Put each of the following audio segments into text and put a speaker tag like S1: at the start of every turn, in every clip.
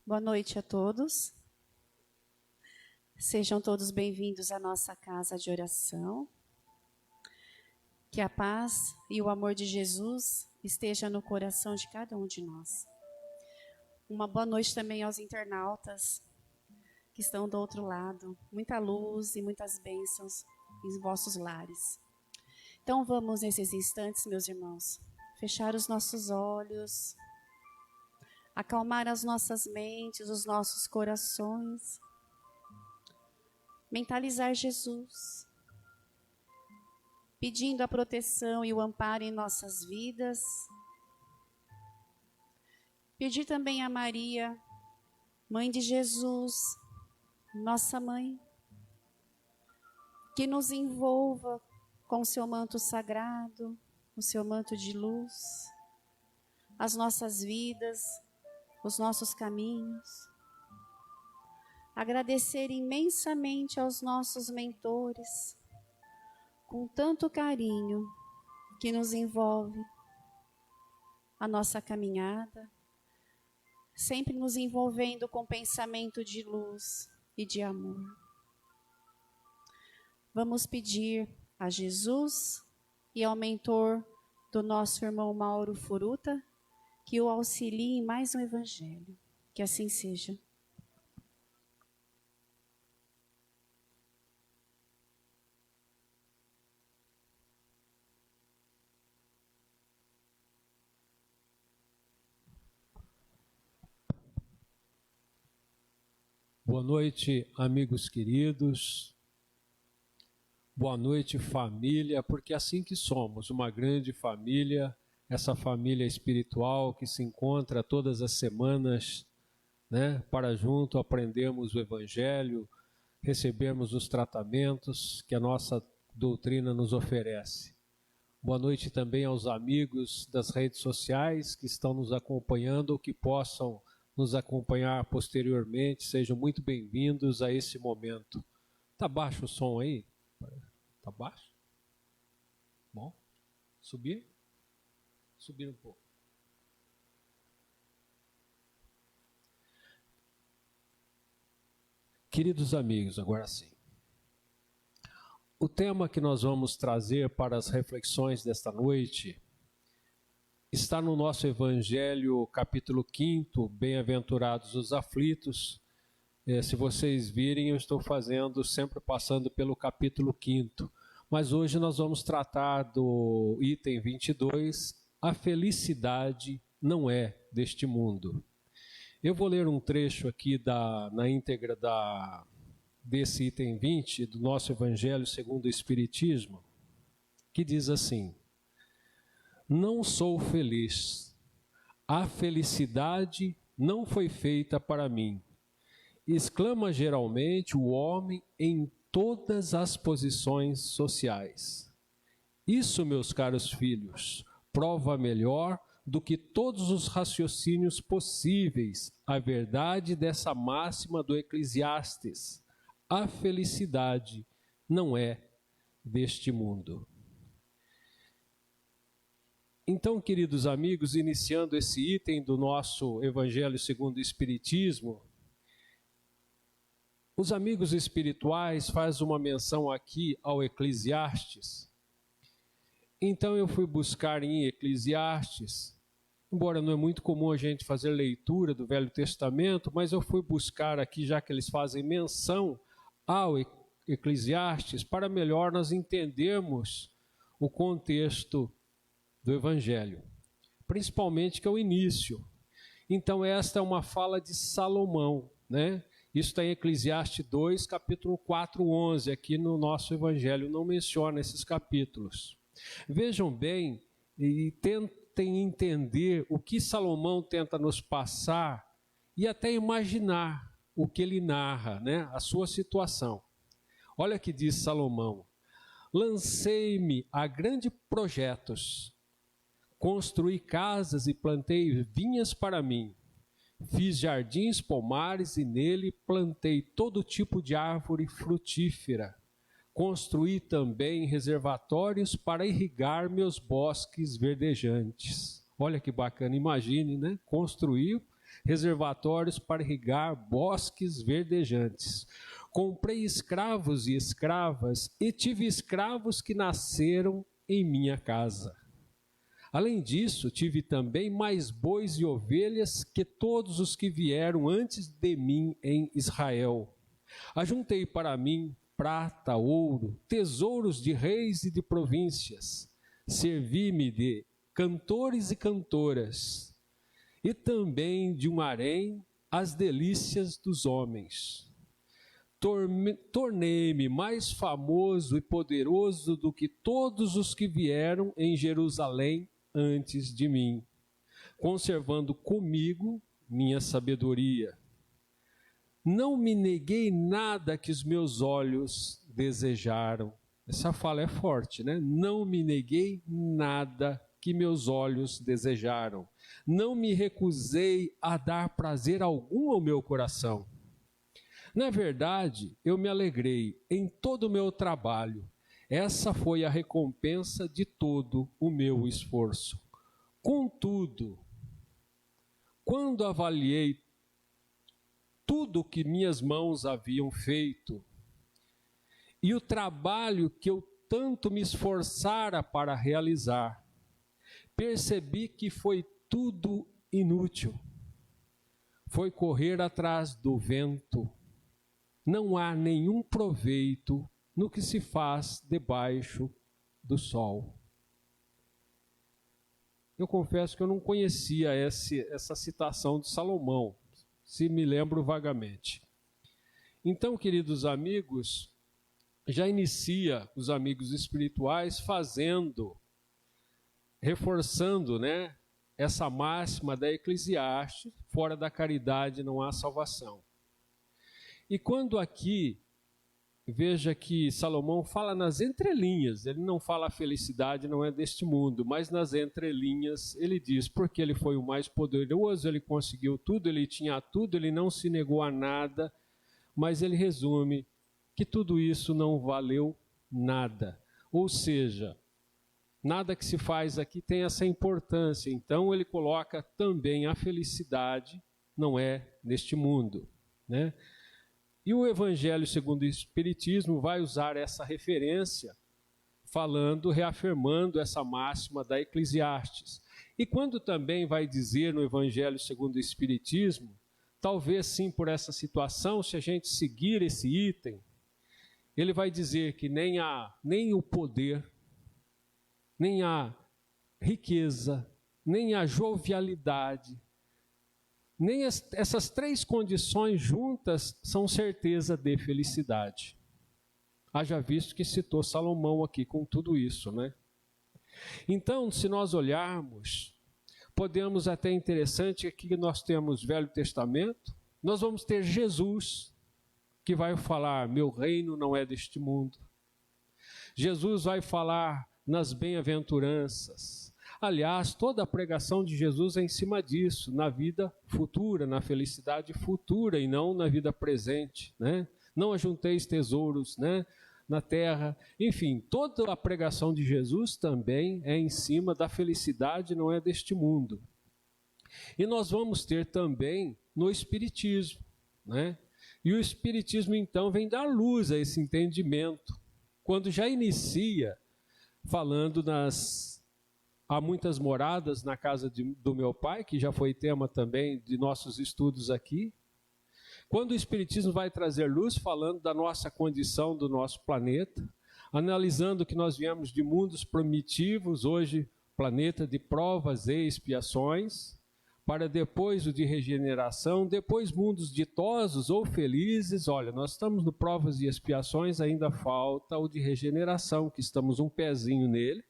S1: Boa noite a todos. Sejam todos bem-vindos à nossa casa de oração. Que a paz e o amor de Jesus esteja no coração de cada um de nós. Uma boa noite também aos internautas que estão do outro lado. Muita luz e muitas bênçãos em vossos lares. Então vamos nesses instantes, meus irmãos, fechar os nossos olhos, acalmar as nossas mentes, os nossos corações, mentalizar Jesus, pedindo a proteção e o amparo em nossas vidas. Pedir também a Maria, Mãe de Jesus, nossa Mãe, que nos envolva com o seu manto sagrado, o seu manto de luz, as nossas vidas, os nossos caminhos. Agradecer imensamente aos nossos mentores, com tanto carinho que nos envolve a nossa caminhada, sempre nos envolvendo com pensamento de luz e de amor. Vamos pedir a Jesus e ao mentor do nosso irmão Mauro Furuta que o auxilie em mais um evangelho. Que assim seja.
S2: Boa noite, amigos queridos. Boa noite, família, porque é assim que somos, uma grande família, essa família espiritual que se encontra todas as semanas, né, para junto aprendermos o Evangelho, recebermos os tratamentos que a nossa doutrina nos oferece. Boa noite também aos amigos das redes sociais que estão nos acompanhando ou que possam nos acompanhar posteriormente. Sejam muito bem-vindos a esse momento. Tá baixo o som aí? Tá baixo? Bom, subir? Subir um pouco. Queridos amigos, agora sim. O tema que nós vamos trazer para as reflexões desta noite está no nosso Evangelho, capítulo 5, Bem-aventurados os aflitos. Se vocês virem, eu estou sempre passando pelo capítulo 5. Mas hoje nós vamos tratar do item 22, a felicidade não é deste mundo. Eu vou ler um trecho aqui na íntegra desse item 20, do nosso Evangelho segundo o Espiritismo, que diz assim: não sou feliz, a felicidade não foi feita para mim. Exclama geralmente o homem em todas as posições sociais. Isso, meus caros filhos, prova melhor do que todos os raciocínios possíveis a verdade dessa máxima do Eclesiastes: a felicidade não é deste mundo. Então, queridos amigos, iniciando esse item do nosso Evangelho segundo o Espiritismo, os amigos espirituais fazem uma menção aqui ao Eclesiastes. Então eu fui buscar em Eclesiastes, embora não é muito comum a gente fazer leitura do Velho Testamento, mas eu fui buscar aqui, já que eles fazem menção ao Eclesiastes, para melhor nós entendermos o contexto do Evangelho, principalmente que é o início. Então esta é uma fala de Salomão, né? Isso está em Eclesiastes 2, capítulo 4, 11, aqui no nosso Evangelho não menciona esses capítulos. Vejam bem e tentem entender o que Salomão tenta nos passar e até imaginar o que ele narra, né? A sua situação. Olha o que diz Salomão: lancei-me a grandes projetos, construí casas e plantei vinhas para mim. Fiz jardins, pomares e nele plantei todo tipo de árvore frutífera. Construí também reservatórios para irrigar meus bosques verdejantes. Olha que bacana, imagine, né? Construiu reservatórios para irrigar bosques verdejantes. Comprei escravos e escravas e tive escravos que nasceram em minha casa. Além disso, tive também mais bois e ovelhas que todos os que vieram antes de mim em Israel. Ajuntei para mim prata, ouro, tesouros de reis e de províncias. Servi-me de cantores e cantoras, e também de um harém as delícias dos homens. Tornei-me mais famoso e poderoso do que todos os que vieram em Jerusalém antes de mim, conservando comigo minha sabedoria. Não me neguei nada que os meus olhos desejaram. Essa fala é forte, né? Não me neguei nada que meus olhos desejaram. Não me recusei a dar prazer algum ao meu coração. Na verdade, eu me alegrei em todo o meu trabalho. Essa foi a recompensa de todo o meu esforço. Contudo, quando avaliei tudo o que minhas mãos haviam feito e o trabalho que eu tanto me esforçara para realizar, percebi que foi tudo inútil. Foi correr atrás do vento. Não há nenhum proveito no que se faz debaixo do sol. Eu confesso que eu não conhecia essa citação de Salomão, se me lembro vagamente. Então, queridos amigos, já inicia os amigos espirituais reforçando, né, essa máxima da Eclesiastes: fora da caridade não há salvação. E quando aqui, veja que Salomão fala nas entrelinhas, ele não fala a felicidade não é deste mundo, mas nas entrelinhas ele diz, porque ele foi o mais poderoso, ele conseguiu tudo, ele tinha tudo, ele não se negou a nada, mas ele resume que tudo isso não valeu nada. Ou seja, nada que se faz aqui tem essa importância. Então ele coloca também a felicidade não é neste mundo, né? E o Evangelho segundo o Espiritismo vai usar essa referência, reafirmando essa máxima da Eclesiastes. E quando também vai dizer no Evangelho segundo o Espiritismo, talvez sim por essa situação, se a gente seguir esse item, ele vai dizer que nem o poder, nem a riqueza, nem a jovialidade, nem essas três condições juntas são certeza de felicidade. Haja visto que citou Salomão aqui com tudo isso, né? Então, se nós olharmos, podemos até interessante, aqui nós temos Velho Testamento, nós vamos ter Jesus, que vai falar, meu reino não é deste mundo. Jesus vai falar nas bem-aventuranças. Aliás, toda a pregação de Jesus é em cima disso, na vida futura, na felicidade futura e não na vida presente, né? Não ajunteis tesouros, né, na terra. Enfim, toda a pregação de Jesus também é em cima da felicidade, não é deste mundo. E nós vamos ter também no Espiritismo, né? E o Espiritismo, então, vem dar luz a esse entendimento, quando já inicia falando há muitas moradas na casa do meu pai, que já foi tema também de nossos estudos aqui. Quando o Espiritismo vai trazer luz, falando da nossa condição do nosso planeta, analisando que nós viemos de mundos primitivos, hoje planeta de provas e expiações, para depois o de regeneração, depois mundos ditosos ou felizes. Olha, nós estamos no provas e expiações, ainda falta o de regeneração, que estamos um pezinho nele,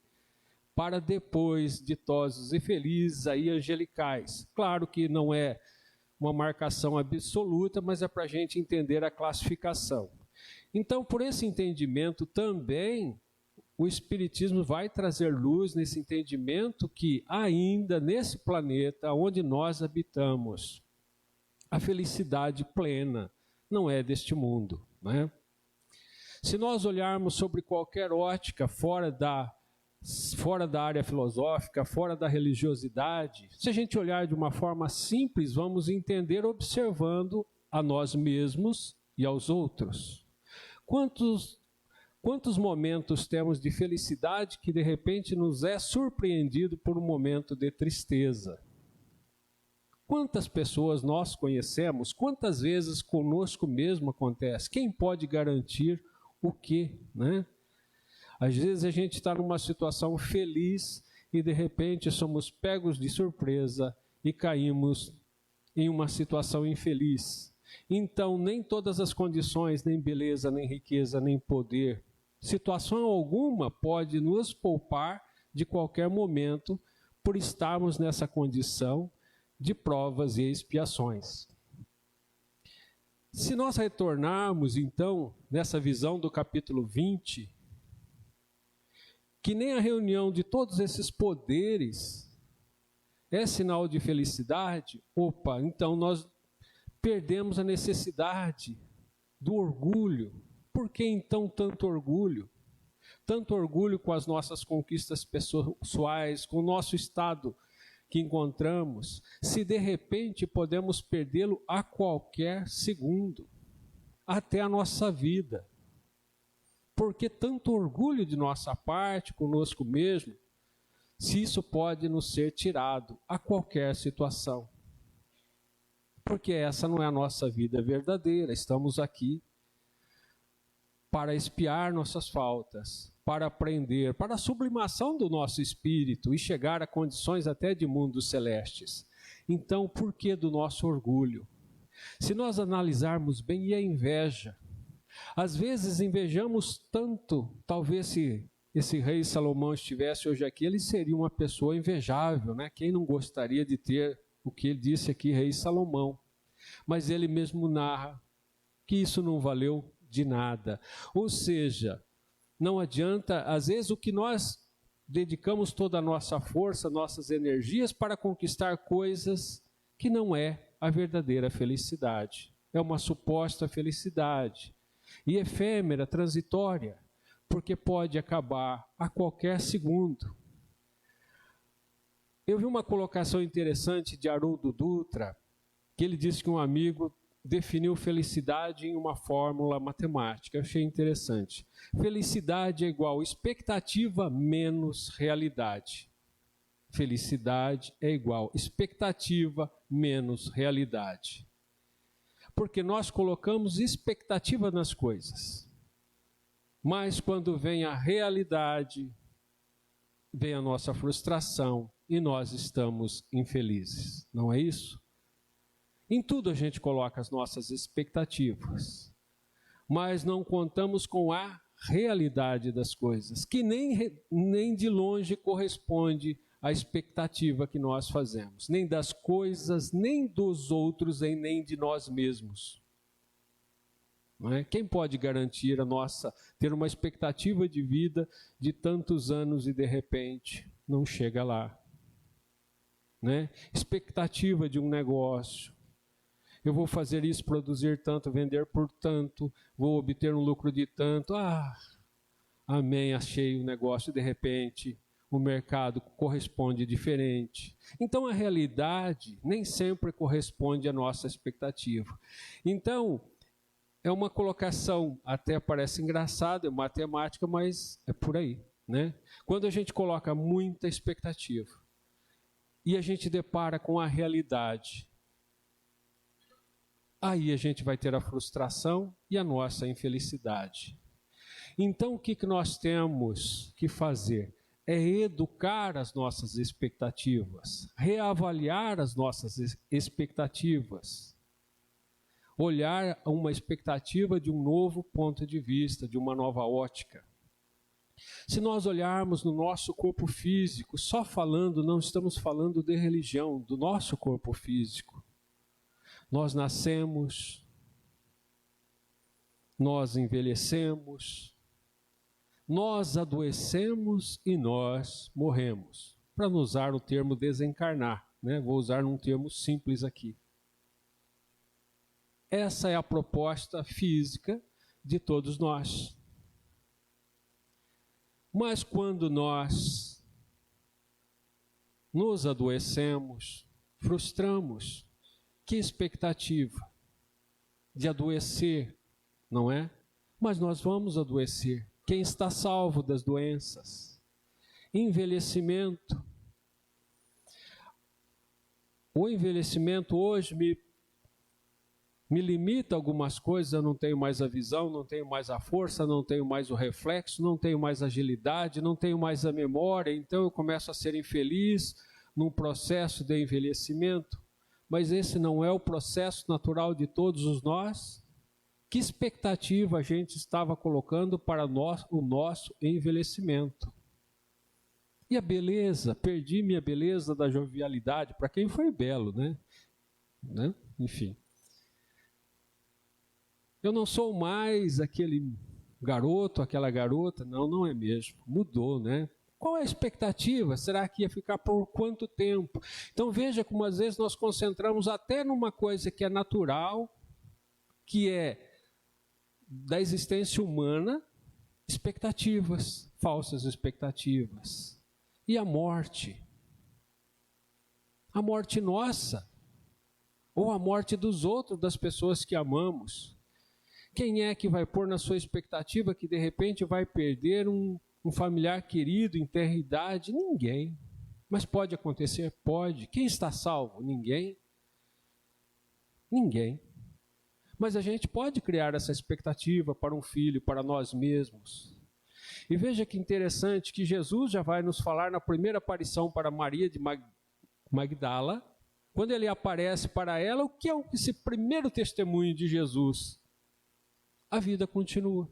S2: para depois ditosos e felizes, aí angelicais. Claro que não é uma marcação absoluta, mas é para a gente entender a classificação. Então, por esse entendimento também, o Espiritismo vai trazer luz nesse entendimento que ainda nesse planeta onde nós habitamos, a felicidade plena não é deste mundo, né? Se nós olharmos sobre qualquer ótica fora da fora da área filosófica, fora da religiosidade, se a gente olhar de uma forma simples, vamos entender observando a nós mesmos e aos outros. Quantos momentos temos de felicidade que de repente nos é surpreendido por um momento de tristeza? Quantas pessoas nós conhecemos? Quantas vezes conosco mesmo acontece? Quem pode garantir o quê, né? Às vezes a gente está numa situação feliz e de repente somos pegos de surpresa e caímos em uma situação infeliz. Então, nem todas as condições, nem beleza, nem riqueza, nem poder, situação alguma pode nos poupar de qualquer momento por estarmos nessa condição de provas e expiações. Se nós retornarmos, então, nessa visão do capítulo 20, que nem a reunião de todos esses poderes é sinal de felicidade, opa, então nós perdemos a necessidade do orgulho. Por que então tanto orgulho? Tanto orgulho com as nossas conquistas pessoais, com o nosso estado que encontramos, se de repente podemos perdê-lo a qualquer segundo, até a nossa vida. Por que tanto orgulho de nossa parte, conosco mesmo, se isso pode nos ser tirado a qualquer situação? Porque essa não é a nossa vida verdadeira. Estamos aqui para expiar nossas faltas, para aprender, para a sublimação do nosso espírito e chegar a condições até de mundos celestes. Então, por que do nosso orgulho? Se nós analisarmos bem, e a inveja, às vezes invejamos tanto, talvez se esse rei Salomão estivesse hoje aqui, ele seria uma pessoa invejável, né? Quem não gostaria de ter o que ele disse aqui, rei Salomão? Mas ele mesmo narra que isso não valeu de nada. Ou seja, não adianta, às vezes, o que nós dedicamos toda a nossa força, nossas energias para conquistar coisas que não é a verdadeira felicidade. É uma suposta felicidade. E efêmera, transitória, porque pode acabar a qualquer segundo. Eu vi uma colocação interessante de Haroldo Dutra, que ele disse que um amigo definiu felicidade em uma fórmula matemática. Eu achei interessante. Felicidade é igual expectativa menos realidade. Felicidade é igual expectativa menos realidade. Porque nós colocamos expectativa nas coisas. Mas quando vem a realidade, vem a nossa frustração e nós estamos infelizes. Não é isso? Em tudo a gente coloca as nossas expectativas, mas não contamos com a realidade das coisas, que nem de longe corresponde à expectativa que nós fazemos, nem das coisas, nem dos outros, e nem de nós mesmos. Não é? Quem pode garantir ter uma expectativa de vida de tantos anos e de repente não chega lá? Né? Expectativa de um negócio. Eu vou fazer isso, produzir tanto, vender por tanto, vou obter um lucro de tanto. Amém, achei o negócio, de repente o mercado corresponde diferente. Então a realidade nem sempre corresponde à nossa expectativa. Então, é uma colocação, até parece engraçada, é matemática, mas é por aí, né? Quando a gente coloca muita expectativa e a gente depara com a realidade, aí a gente vai ter a frustração e a nossa infelicidade. Então, o que nós temos que fazer? É educar as nossas expectativas, reavaliar as nossas expectativas, olhar uma expectativa de um novo ponto de vista, de uma nova ótica. Se nós olharmos no nosso corpo físico, só falando, não estamos falando de religião, do nosso corpo físico. Nós nascemos, nós envelhecemos, nós adoecemos e nós morremos. Para não usar o termo desencarnar, né? Vou usar um termo simples aqui. Essa é a proposta física de todos nós. Mas quando nós nos adoecemos, frustramos, que expectativa de adoecer, não é? Mas nós vamos adoecer. Quem está salvo das doenças? Envelhecimento. O envelhecimento hoje me limita a algumas coisas, eu não tenho mais a visão, não tenho mais a força, não tenho mais o reflexo, não tenho mais agilidade, não tenho mais a memória, então eu começo a ser infeliz num processo de envelhecimento. Mas esse não é o processo natural de todos os nós? Que expectativa a gente estava colocando para o nosso envelhecimento? E a beleza? Perdi minha beleza da jovialidade. Para quem foi belo, né? Enfim. Eu não sou mais aquele garoto, aquela garota. Não, não é mesmo. Mudou, né? Qual é a expectativa? Será que ia ficar por quanto tempo? Então veja como às vezes nós concentramos até numa coisa que é natural, que é da existência humana, expectativas, falsas expectativas. E a morte? A morte nossa, ou a morte dos outros, das pessoas que amamos. Quem é que vai pôr na sua expectativa que de repente vai perder um familiar querido em tenra idade? Ninguém. Mas pode acontecer? Pode. Quem está salvo? Ninguém. Ninguém. Mas a gente pode criar essa expectativa para um filho, para nós mesmos. E veja que interessante que Jesus já vai nos falar na primeira aparição para Maria de Magdala, quando ele aparece para ela, o que é esse primeiro testemunho de Jesus? A vida continua.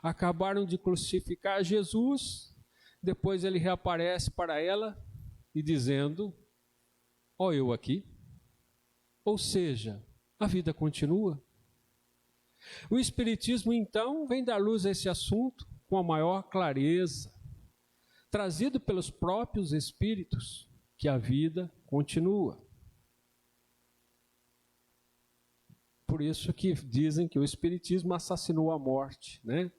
S2: Acabaram de crucificar Jesus, depois ele reaparece para ela e dizendo, ó eu aqui. Ou seja, a vida continua. O Espiritismo, então, vem dar luz a esse assunto com a maior clareza, trazido pelos próprios Espíritos, que a vida continua. Por isso que dizem que o Espiritismo assassinou a morte, né?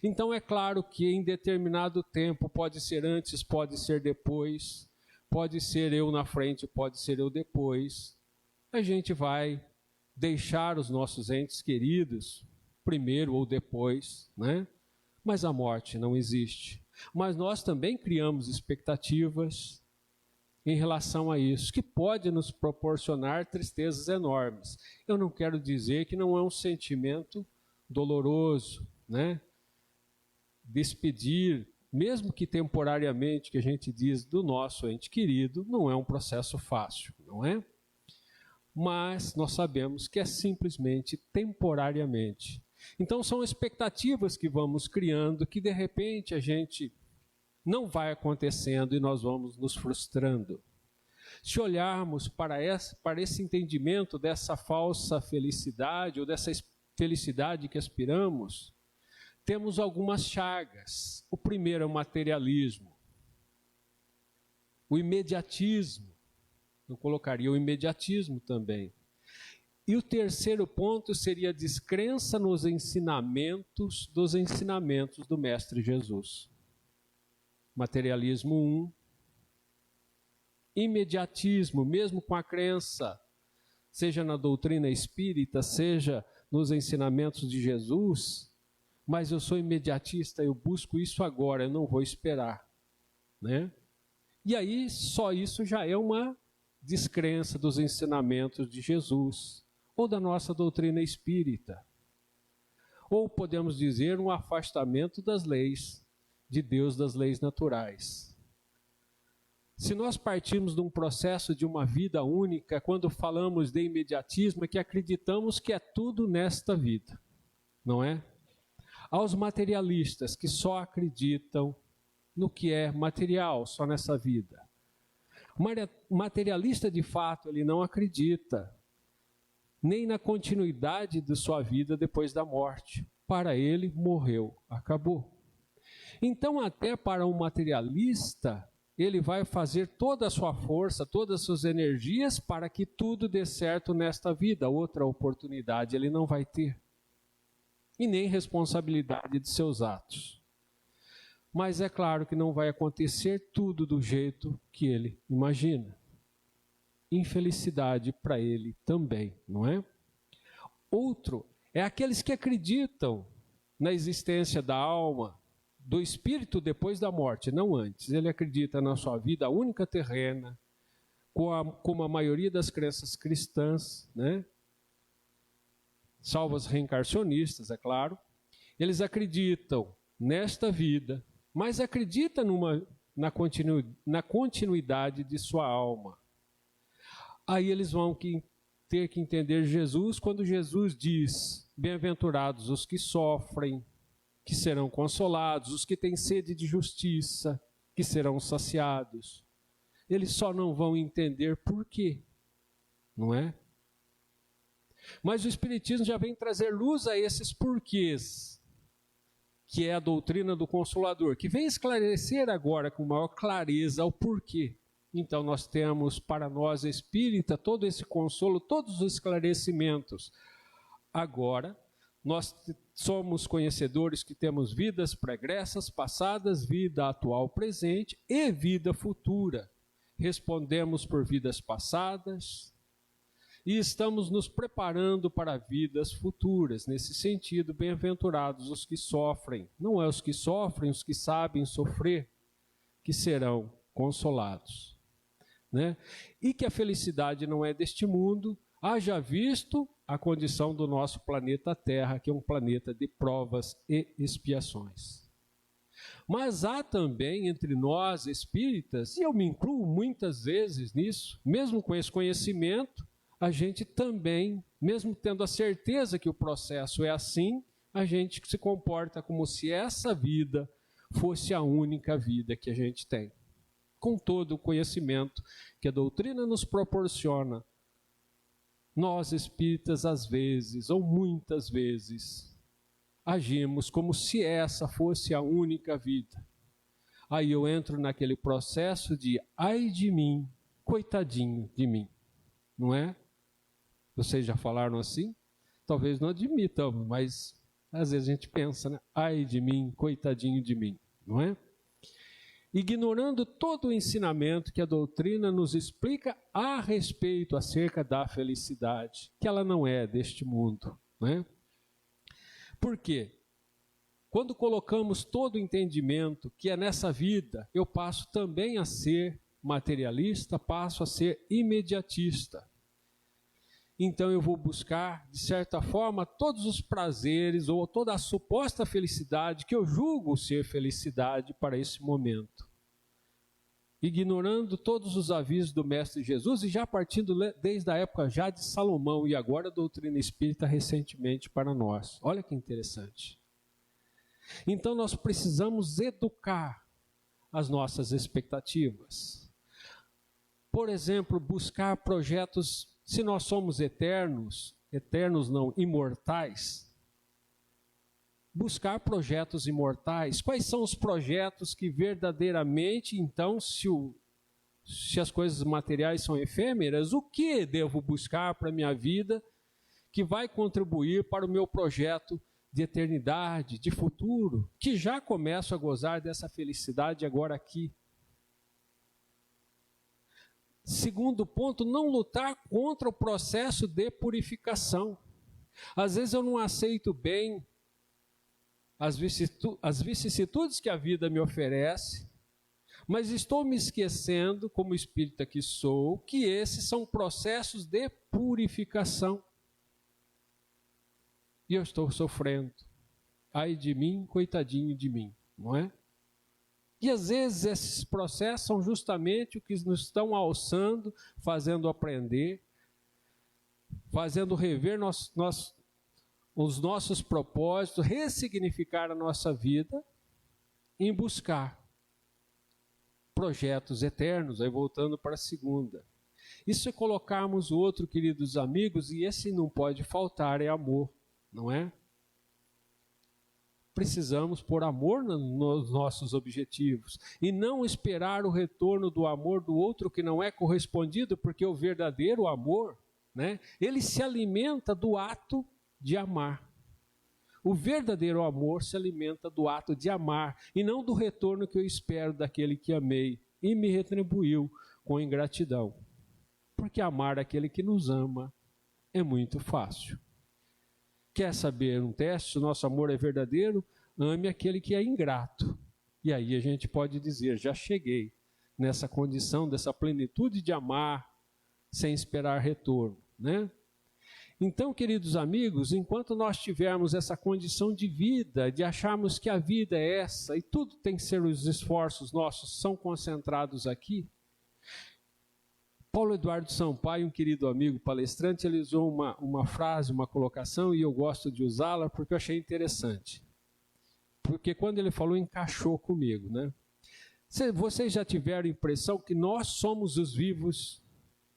S2: Então é claro que em determinado tempo, pode ser antes, pode ser depois, pode ser eu na frente, pode ser eu depois, a gente vai deixar os nossos entes queridos, primeiro ou depois, né? Mas a morte não existe. Mas nós também criamos expectativas em relação a isso, que pode nos proporcionar tristezas enormes. Eu não quero dizer que não é um sentimento doloroso, né? Despedir, mesmo que temporariamente, que a gente diz do nosso ente querido, não é um processo fácil, não é? Mas nós sabemos que é simplesmente temporariamente. Então são expectativas que vamos criando, que de repente a gente não vai acontecendo e nós vamos nos frustrando. Se olharmos para esse entendimento dessa falsa felicidade ou dessa felicidade que aspiramos, temos algumas chagas. O primeiro é o materialismo, o imediatismo. Eu colocaria o imediatismo também. E o terceiro ponto seria a descrença nos ensinamentos do Mestre Jesus. Materialismo 1. Imediatismo, mesmo com a crença, seja na doutrina espírita, seja nos ensinamentos de Jesus, mas eu sou imediatista, eu busco isso agora, eu não vou esperar, né? E aí, só isso já é uma descrença dos ensinamentos de Jesus, ou da nossa doutrina espírita. Ou podemos dizer um afastamento das leis de Deus, das leis naturais. Se nós partimos de um processo de uma vida única, quando falamos de imediatismo, é que acreditamos que é tudo nesta vida, não é? Aos materialistas que só acreditam no que é material, só nessa vida. O materialista, de fato, ele não acredita nem na continuidade de sua vida depois da morte. Para ele, morreu, acabou. Então, até para um materialista, ele vai fazer toda a sua força, todas as suas energias para que tudo dê certo nesta vida. Outra oportunidade ele não vai ter. E nem responsabilidade de seus atos. Mas é claro que não vai acontecer tudo do jeito que ele imagina. Infelicidade para ele também, não é? Outro é aqueles que acreditam na existência da alma, do espírito depois da morte, não antes. Ele acredita na sua vida única terrena, como a maioria das crenças cristãs, né? Salvo as reencarnacionistas, é claro. Eles acreditam nesta vida, mas acreditam na continuidade de sua alma. Aí eles vão ter que entender Jesus quando Jesus diz: bem-aventurados os que sofrem, que serão consolados, os que têm sede de justiça, que serão saciados. Eles só não vão entender por quê, não é? Mas o Espiritismo já vem trazer luz a esses porquês, que é a doutrina do Consolador, que vem esclarecer agora com maior clareza o porquê. Então nós temos para nós espírita todo esse consolo, todos os esclarecimentos. Agora nós somos conhecedores que temos vidas pregressas, passadas, vida atual, presente e vida futura. Respondemos por vidas passadas e estamos nos preparando para vidas futuras. Nesse sentido, bem-aventurados os que sofrem. Não é os que sofrem, os que sabem sofrer, que serão consolados, né? E que a felicidade não é deste mundo, haja visto a condição do nosso planeta Terra, que é um planeta de provas e expiações. Mas há também entre nós espíritas, e eu me incluo muitas vezes nisso, mesmo com esse conhecimento, a gente também, mesmo tendo a certeza que o processo é assim, a gente se comporta como se essa vida fosse a única vida que a gente tem. Com todo o conhecimento que a doutrina nos proporciona, nós espíritas, às vezes, ou muitas vezes, agimos como se essa fosse a única vida. Aí eu entro naquele processo de ai de mim, coitadinho de mim, não é? Vocês já falaram assim? Talvez não admitam, mas às vezes a gente pensa, né? Ai de mim, coitadinho de mim, não é? Ignorando todo o ensinamento que a doutrina nos explica a respeito, acerca da felicidade, que ela não é deste mundo, né? Por quê? Quando colocamos todo o entendimento que é nessa vida, eu passo também a ser materialista, passo a ser imediatista. Então eu vou buscar, de certa forma, todos os prazeres ou toda a suposta felicidade que eu julgo ser felicidade para esse momento. Ignorando todos os avisos do Mestre Jesus e já partindo desde a época já de Salomão e agora a doutrina espírita recentemente para nós. Olha que interessante. Então nós precisamos educar as nossas expectativas. Por exemplo, buscar projetos. Se nós somos eternos não, imortais, buscar projetos imortais. Quais são os projetos que verdadeiramente, então, se as coisas materiais são efêmeras, o que devo buscar para a minha vida que vai contribuir para o meu projeto de eternidade, de futuro, que já começo a gozar dessa felicidade agora aqui? Segundo ponto, não lutar contra o processo de purificação. Às vezes eu não aceito bem as vicissitudes que a vida me oferece, mas estou me esquecendo, como espírita que sou, que esses são processos de purificação. E eu estou sofrendo. Ai de mim, coitadinho de mim, não é? E às vezes esses processos são justamente o que nos estão alçando, fazendo aprender, fazendo rever os nossos propósitos, ressignificar a nossa vida, em buscar projetos eternos, aí voltando para a segunda. E se colocarmos o outro, queridos amigos, e esse não pode faltar, é amor, não é? Precisamos pôr amor nos nossos objetivos e não esperar o retorno do amor do outro que não é correspondido, porque o verdadeiro amor, né, ele se alimenta do ato de amar. O verdadeiro amor se alimenta do ato de amar e não do retorno que eu espero daquele que amei e me retribuiu com ingratidão. Porque amar aquele que nos ama é muito fácil. Quer saber um teste? Se o nosso amor é verdadeiro, ame aquele que é ingrato. E aí a gente pode dizer, já cheguei nessa condição, dessa plenitude de amar sem esperar retorno, né? Então, queridos amigos, enquanto nós tivermos essa condição de vida, de acharmos que a vida é essa, e tudo tem que ser, os esforços nossos são concentrados aqui. Paulo Eduardo Sampaio, um querido amigo palestrante, ele usou uma frase, uma colocação, e eu gosto de usá-la porque eu achei interessante. Porque quando ele falou, encaixou comigo, né? Vocês já tiveram a impressão que nós somos os vivos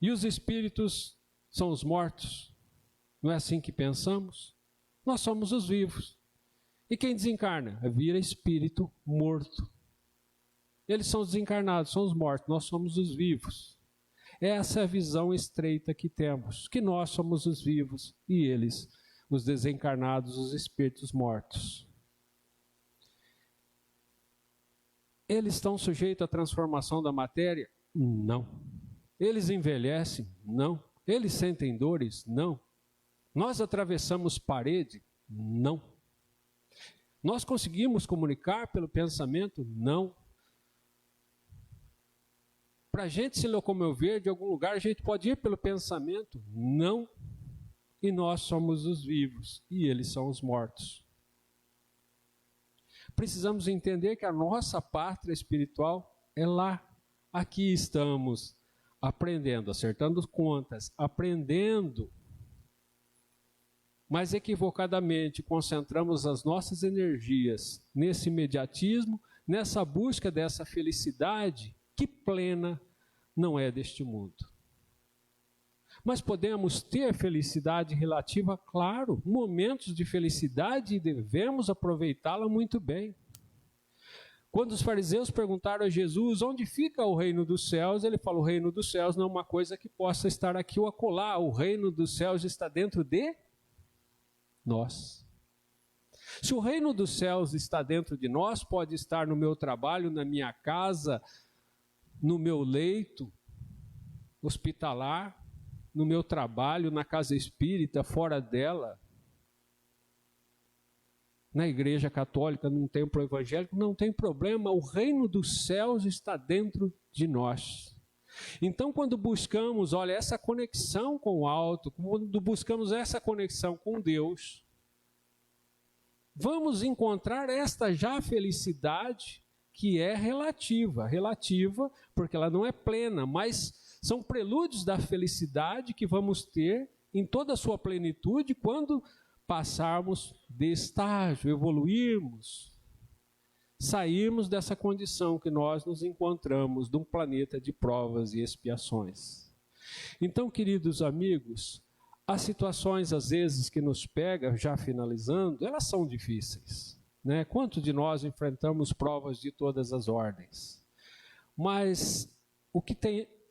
S2: e os espíritos são os mortos? Não é assim que pensamos? Nós somos os vivos. E quem desencarna? Vira espírito morto. Eles são os desencarnados, são os mortos, nós somos os vivos. Essa é a visão estreita que temos, que nós somos os vivos e eles, os desencarnados, os espíritos mortos. Eles estão sujeitos à transformação da matéria? Não. Eles envelhecem? Não. Eles sentem dores? Não. Nós atravessamos parede? Não. Nós conseguimos comunicar pelo pensamento? Não. Para a gente se locomover de algum lugar, a gente pode ir pelo pensamento? Não. E nós somos os vivos e eles são os mortos. Precisamos entender que a nossa pátria espiritual é lá. Aqui estamos aprendendo, acertando contas, aprendendo. Mas equivocadamente concentramos as nossas energias nesse imediatismo, nessa busca dessa felicidade que plena não é deste mundo. Mas podemos ter felicidade relativa, claro, momentos de felicidade e devemos aproveitá-la muito bem. Quando os fariseus perguntaram a Jesus onde fica o reino dos céus, ele falou: o reino dos céus não é uma coisa que possa estar aqui ou acolá, o reino dos céus está dentro de nós. Se o reino dos céus está dentro de nós, pode estar no meu trabalho, na minha casa, no meu leito hospitalar, no meu trabalho, na casa espírita, fora dela, na igreja católica, num templo evangélico, não tem problema, o reino dos céus está dentro de nós. Então, quando buscamos, olha, essa conexão com o alto, quando buscamos essa conexão com Deus, vamos encontrar esta já felicidade que é relativa porque ela não é plena, mas são prelúdios da felicidade que vamos ter em toda a sua plenitude quando passarmos de estágio, evoluirmos, sairmos dessa condição que nós nos encontramos, de um planeta de provas e expiações. Então, queridos amigos, as situações às vezes que nos pegam, já finalizando, elas são difíceis, né? Quantos de nós enfrentamos provas de todas as ordens? Mas o que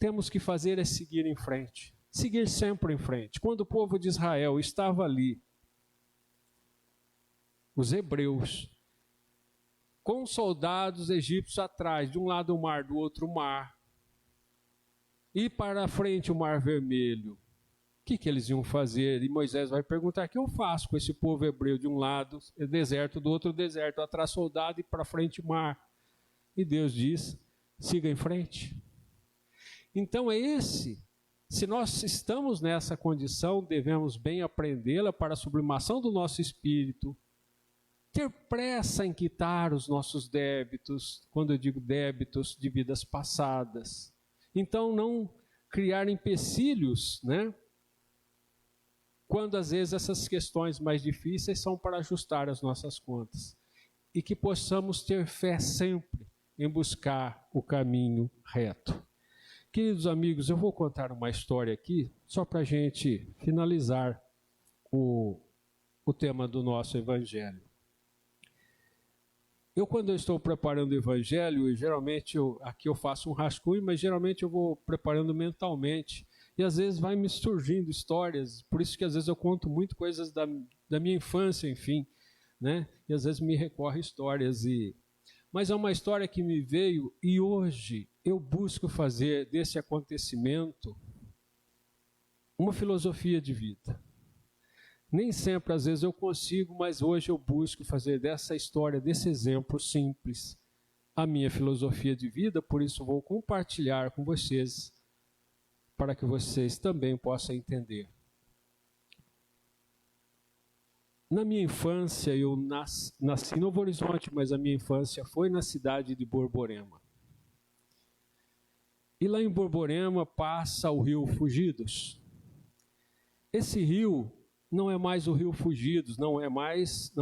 S2: temos que fazer é seguir em frente, seguir sempre em frente. Quando o povo de Israel estava ali, os hebreus, com soldados egípcios atrás, de um lado o mar, do outro o mar, e para frente o mar vermelho, o que eles iam fazer? E Moisés vai perguntar: o que eu faço com esse povo hebreu? De um lado deserto, do outro deserto, atrás soldado e para frente o mar. E Deus diz: siga em frente. Então se nós estamos nessa condição, devemos bem aprendê-la para a sublimação do nosso espírito, ter pressa em quitar os nossos débitos, quando eu digo débitos de vidas passadas. Então não criar empecilhos, né? Quando às vezes essas questões mais difíceis são para ajustar as nossas contas. E que possamos ter fé sempre em buscar o caminho reto. Queridos amigos, eu vou contar uma história aqui, só para a gente finalizar o tema do nosso evangelho. Quando eu estou preparando o evangelho, geralmente aqui eu faço um rascunho, mas geralmente eu vou preparando mentalmente. E às vezes vai me surgindo histórias, por isso que às vezes eu conto muito coisas da minha infância, enfim. né? E às vezes me recorre histórias, mas é uma história que me veio e hoje eu busco fazer desse acontecimento uma filosofia de vida. Nem sempre, às vezes, eu consigo, mas hoje eu busco fazer dessa história, desse exemplo simples, a minha filosofia de vida, por isso vou compartilhar com vocês, para que vocês também possam entender. Na minha infância, eu nasci em Novo Horizonte, mas a minha infância foi na cidade de Borborema. E lá em Borborema passa o rio Fugidos. Esse rio não é mais o rio Fugidos, não é mais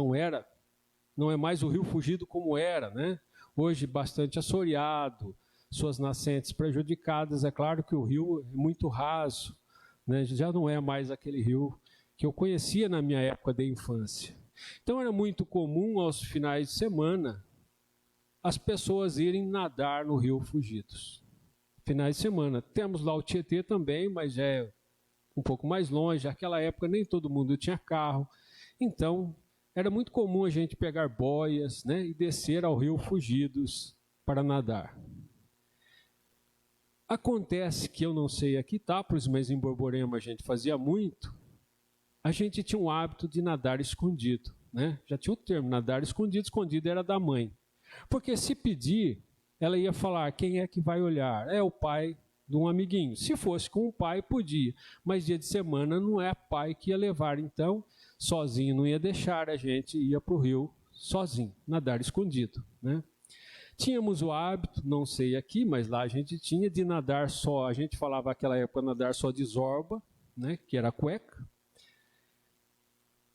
S2: o rio Fugido como era, né? Hoje bastante assoreado, suas nascentes prejudicadas. É claro que o rio é muito raso, né? Já não é mais aquele rio que eu conhecia na minha época de infância. Então era muito comum aos finais de semana as pessoas irem nadar no rio Fugidos. Finais de semana. Temos lá o Tietê também, mas é um pouco mais longe. Naquela época nem todo mundo tinha carro. Então era muito comum a gente pegar boias, né, e descer ao rio Fugidos para nadar. Acontece que eu não sei aqui Itápolis, mas em Borborema a gente fazia muito. A gente tinha um hábito de nadar escondido, né? Já tinha o termo, nadar escondido, escondido era da mãe. Porque se pedir, ela ia falar, quem é que vai olhar? É o pai de um amiguinho. Se fosse com o pai, podia. Mas dia de semana não é pai que ia levar, então, sozinho não ia deixar, a gente ia para o rio sozinho, nadar escondido, né? Tínhamos o hábito, não sei aqui, mas lá a gente tinha de nadar só, a gente falava naquela época nadar só de zorba, né, que era a cueca.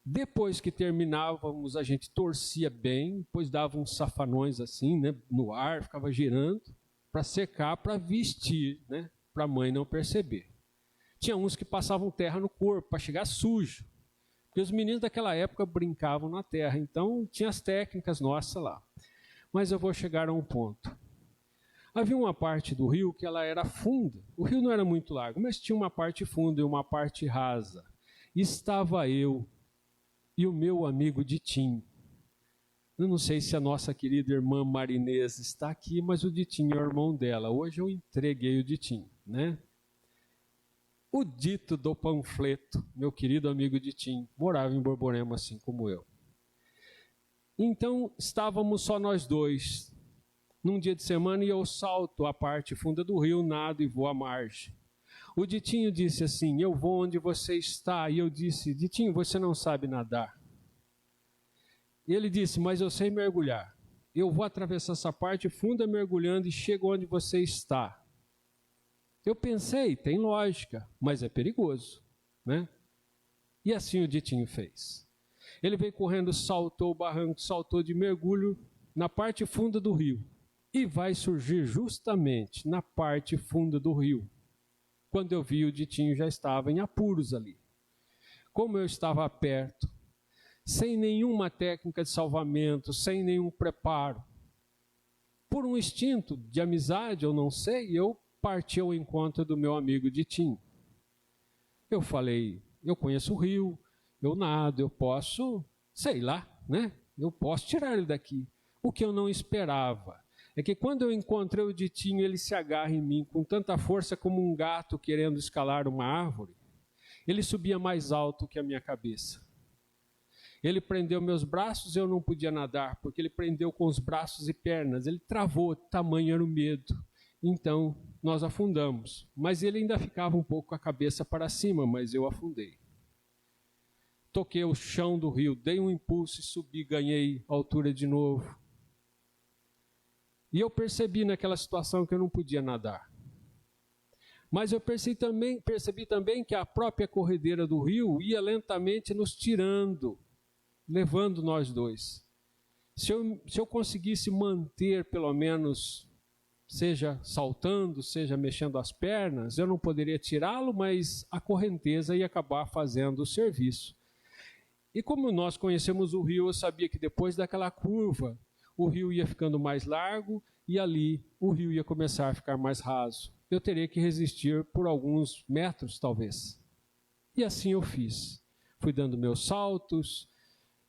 S2: Depois que terminávamos, a gente torcia bem, depois dava uns safanões assim, né, no ar, ficava girando, para secar, para vestir, né, para a mãe não perceber. Tinha uns que passavam terra no corpo, para chegar sujo, porque os meninos daquela época brincavam na terra, então tinha as técnicas nossas lá. Mas eu vou chegar a um ponto. Havia uma parte do rio que ela era funda, o rio não era muito largo, mas tinha uma parte funda e uma parte rasa. Estava eu e o meu amigo Ditinho. Eu não sei se a nossa querida irmã Marinês está aqui, mas o Ditinho é o irmão dela. Hoje eu entreguei o Ditinho, né? O dito do panfleto, meu querido amigo Ditinho, morava em Borborema assim como eu. Então estávamos só nós dois. Num dia de semana e eu salto a parte funda do rio, nado e vou à margem. O Ditinho disse assim, eu vou onde você está. E eu disse, Ditinho, você não sabe nadar. E ele disse, mas eu sei mergulhar. Eu vou atravessar essa parte funda mergulhando e chego onde você está. Eu pensei, tem lógica, mas é perigoso, né? E assim o Ditinho fez. Ele veio correndo, saltou o barranco, saltou de mergulho na parte funda do rio. E vai surgir justamente na parte funda do rio. Quando eu vi, o Ditinho já estava em apuros ali. Como eu estava perto, sem nenhuma técnica de salvamento, sem nenhum preparo, por um instinto de amizade, eu não sei, eu parti ao encontro do meu amigo Ditinho. Eu falei, eu conheço o rio, eu nado, eu posso, sei lá, né? Eu posso tirar ele daqui. O que eu não esperava é que quando eu encontrei o Ditinho, ele se agarra em mim com tanta força como um gato querendo escalar uma árvore. Ele subia mais alto que a minha cabeça. Ele prendeu meus braços, eu não podia nadar, porque ele prendeu com os braços e pernas. Ele travou, tamanho era o medo. Então, nós afundamos. Mas ele ainda ficava um pouco com a cabeça para cima, mas eu afundei. Toquei o chão do rio, dei um impulso e subi, ganhei altura de novo. E eu percebi naquela situação que eu não podia nadar. Mas eu percebi também que a própria corredeira do rio ia lentamente nos tirando, levando nós dois. Se eu conseguisse manter, pelo menos, seja saltando, seja mexendo as pernas, eu não poderia tirá-lo, mas a correnteza ia acabar fazendo o serviço. E como nós conhecemos o rio, eu sabia que depois daquela curva, o rio ia ficando mais largo e ali o rio ia começar a ficar mais raso. Eu teria que resistir por alguns metros, talvez. E assim eu fiz. Fui dando meus saltos,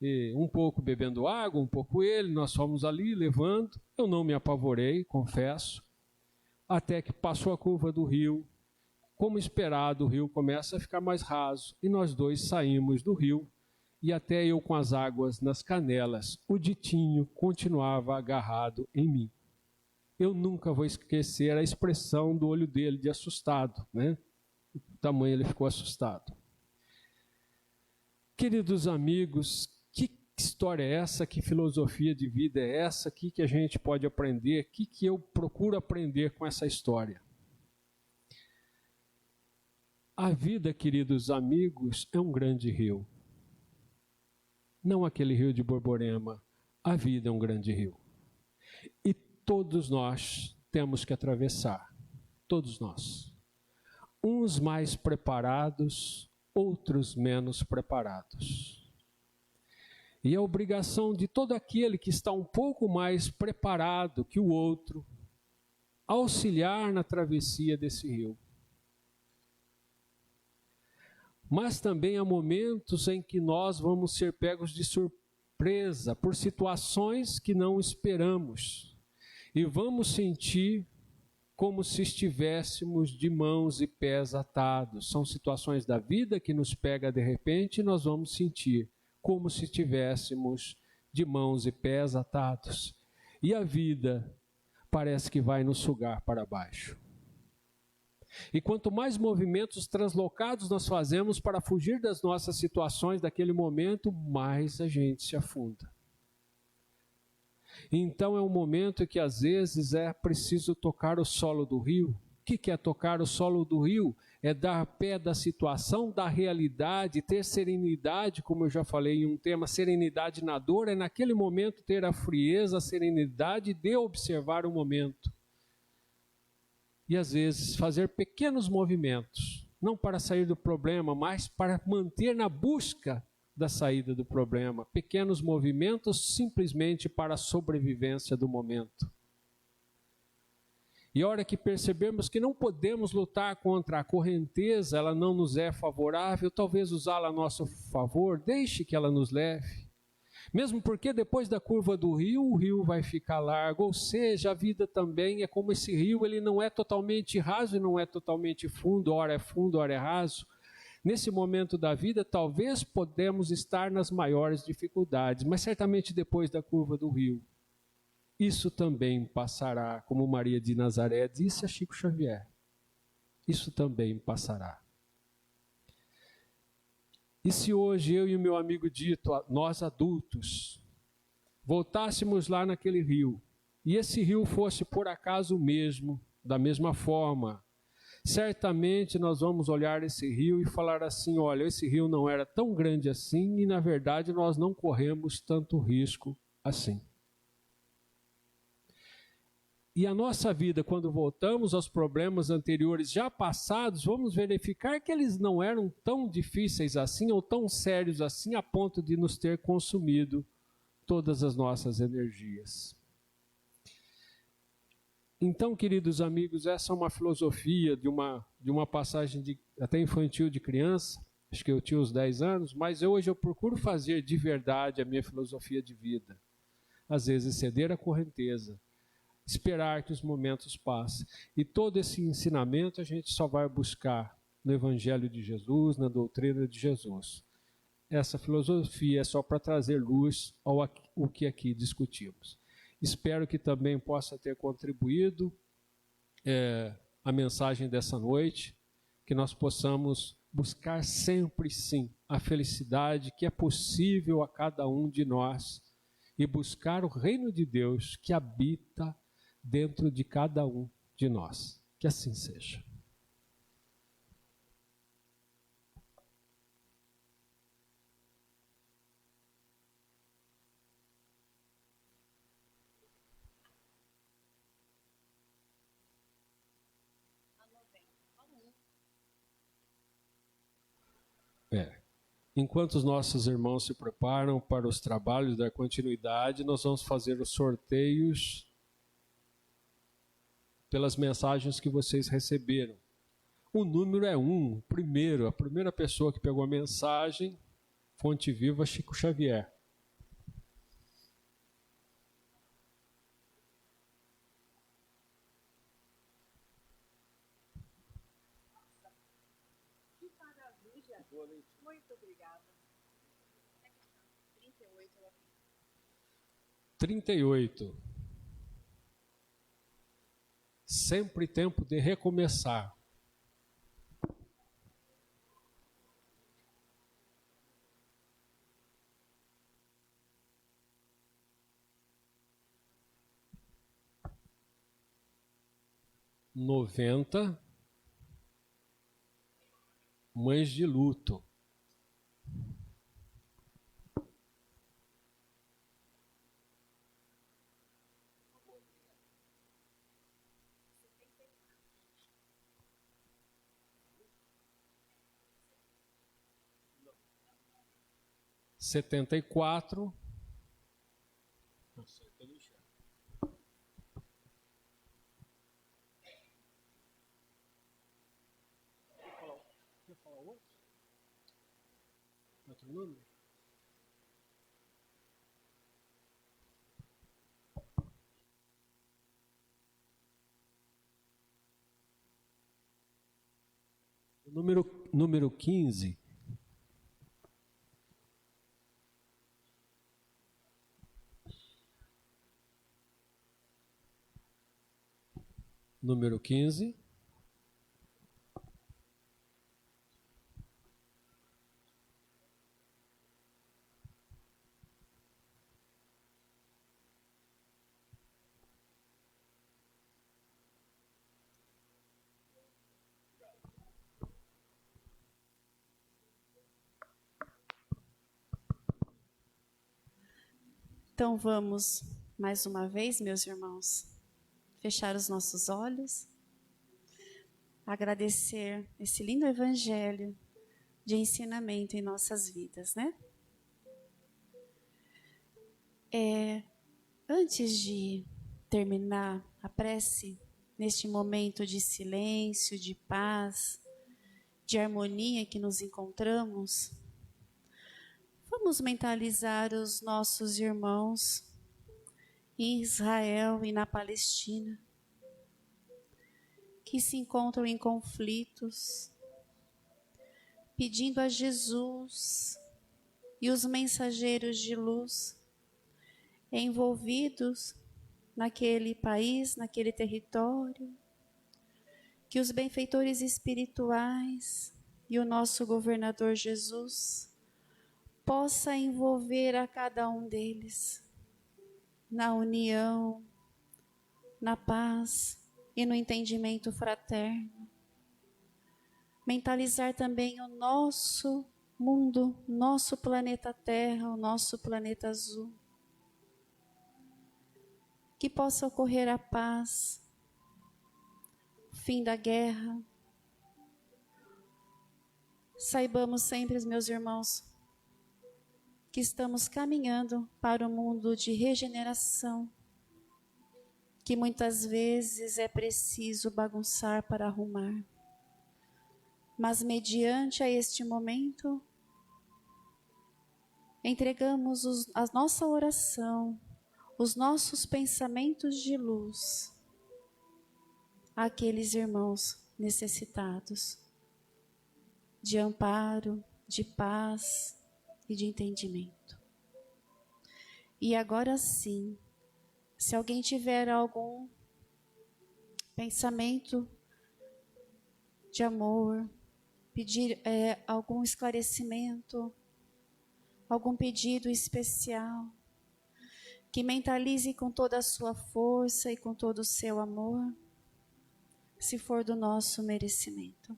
S2: e um pouco bebendo água, um pouco ele, nós fomos ali levando. Eu não me apavorei, confesso, até que passou a curva do rio. Como esperado, o rio começa a ficar mais raso e nós dois saímos do rio e até eu com as águas nas canelas, o Ditinho continuava agarrado em mim. Eu nunca vou esquecer a expressão do olho dele de assustado, né? O tamanho ele ficou assustado. Queridos amigos, que história é essa? Que filosofia de vida é essa? O que a gente pode aprender? O que eu procuro aprender com essa história? A vida, queridos amigos, é um grande rio. Não aquele rio de Borborema. A vida é um grande rio. E todos nós temos que atravessar. Todos nós. Uns mais preparados, outros menos preparados. E a obrigação de todo aquele que está um pouco mais preparado que o outro, auxiliar na travessia desse rio. Mas também há momentos em que nós vamos ser pegos de surpresa por situações que não esperamos. E vamos sentir como se estivéssemos de mãos e pés atados. São situações da vida que nos pega de repente e nós vamos sentir como se estivéssemos de mãos e pés atados. E a vida parece que vai nos sugar para baixo. E quanto mais movimentos translocados nós fazemos para fugir das nossas situações daquele momento, mais a gente se afunda. Então é um momento em que às vezes é preciso tocar o solo do rio. O que é tocar o solo do rio? É dar pé da situação, da realidade, ter serenidade, como eu já falei em um tema, serenidade na dor, é naquele momento ter a frieza, a serenidade de observar o momento. E às vezes fazer pequenos movimentos, não para sair do problema, mas para manter na busca da saída do problema. Pequenos movimentos simplesmente para a sobrevivência do momento. E a hora que percebermos que não podemos lutar contra a correnteza, ela não nos é favorável, talvez usá-la a nosso favor, deixe que ela nos leve. Mesmo porque depois da curva do rio, o rio vai ficar largo, ou seja, a vida também é como esse rio, ele não é totalmente raso e não é totalmente fundo, ora é raso. Nesse momento da vida, talvez podemos estar nas maiores dificuldades, mas certamente depois da curva do rio, isso também passará, como Maria de Nazaré disse a Chico Xavier, isso também passará. E se hoje eu e o meu amigo Dito, nós adultos, voltássemos lá naquele rio, e esse rio fosse por acaso o mesmo, da mesma forma, certamente nós vamos olhar esse rio e falar assim, olha, esse rio não era tão grande assim e na verdade nós não corremos tanto risco assim. E a nossa vida, quando voltamos aos problemas anteriores já passados, vamos verificar que eles não eram tão difíceis assim ou tão sérios assim a ponto de nos ter consumido todas as nossas energias. Então, queridos amigos, essa é uma filosofia de uma passagem até infantil de criança, acho que eu tinha uns 10 anos, mas hoje eu procuro fazer de verdade a minha filosofia de vida. Às vezes ceder à correnteza, esperar que os momentos passem. E todo esse ensinamento a gente só vai buscar no Evangelho de Jesus, na doutrina de Jesus. Essa filosofia é só para trazer luz ao que aqui discutimos. Espero que também possa ter contribuído a mensagem dessa noite, que nós possamos buscar sempre sim a felicidade que é possível a cada um de nós e buscar o reino de Deus que habita dentro de cada um de nós. Que assim seja. Enquanto os nossos irmãos se preparam para os trabalhos da continuidade, nós vamos fazer os sorteios pelas mensagens que vocês receberam. O número é 1, a primeira pessoa que pegou a mensagem, Fonte Viva, Chico Xavier.
S1: Muito obrigada. 38.
S2: 38. Sempre tempo de recomeçar. Noventa. Mães de luto. Setenta e quatro. Quer falar outro? Outro número? Número 15. Número 15.
S1: Então vamos, mais uma vez, meus irmãos, fechar os nossos olhos, agradecer esse lindo evangelho de ensinamento em nossas vidas, né? Antes de terminar a prece, neste momento de silêncio, de paz, de harmonia que nos encontramos, vamos mentalizar os nossos irmãos em Israel e na Palestina, que se encontram em conflitos, pedindo a Jesus e os mensageiros de luz envolvidos naquele país, naquele território, que os benfeitores espirituais e o nosso governador Jesus possa envolver a cada um deles na união, na paz e no entendimento fraterno. Mentalizar também o nosso mundo, nosso planeta Terra, o nosso planeta azul. Que possa ocorrer a paz, o fim da guerra. Saibamos sempre, meus irmãos, que estamos caminhando para um mundo de regeneração, que muitas vezes é preciso bagunçar para arrumar. Mas mediante a este momento, entregamos a nossa oração, os nossos pensamentos de luz àqueles irmãos necessitados de amparo, de paz e de entendimento. E agora sim, se alguém tiver algum pensamento de amor, pedir algum esclarecimento, algum pedido especial, que mentalize com toda a sua força e com todo o seu amor, se for do nosso merecimento.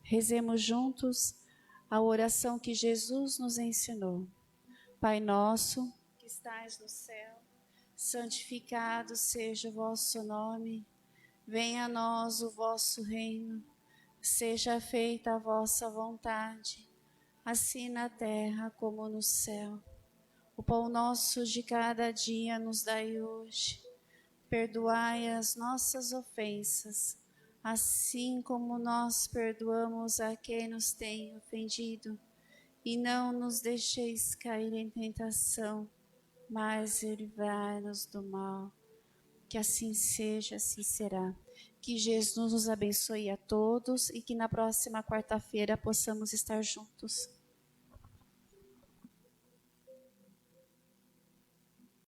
S1: Rezemos juntos a oração que Jesus nos ensinou. Pai nosso, que estais no céu, santificado seja o vosso nome. Venha a nós o vosso reino. Seja feita a vossa vontade, assim na terra como no céu. O pão nosso de cada dia nos dai hoje. Perdoai as nossas ofensas, assim como nós perdoamos a quem nos tem ofendido. E não nos deixeis cair em tentação, mas livrai-nos do mal. Que assim seja, assim será. Que Jesus nos abençoe a todos e que na próxima quarta-feira possamos estar juntos.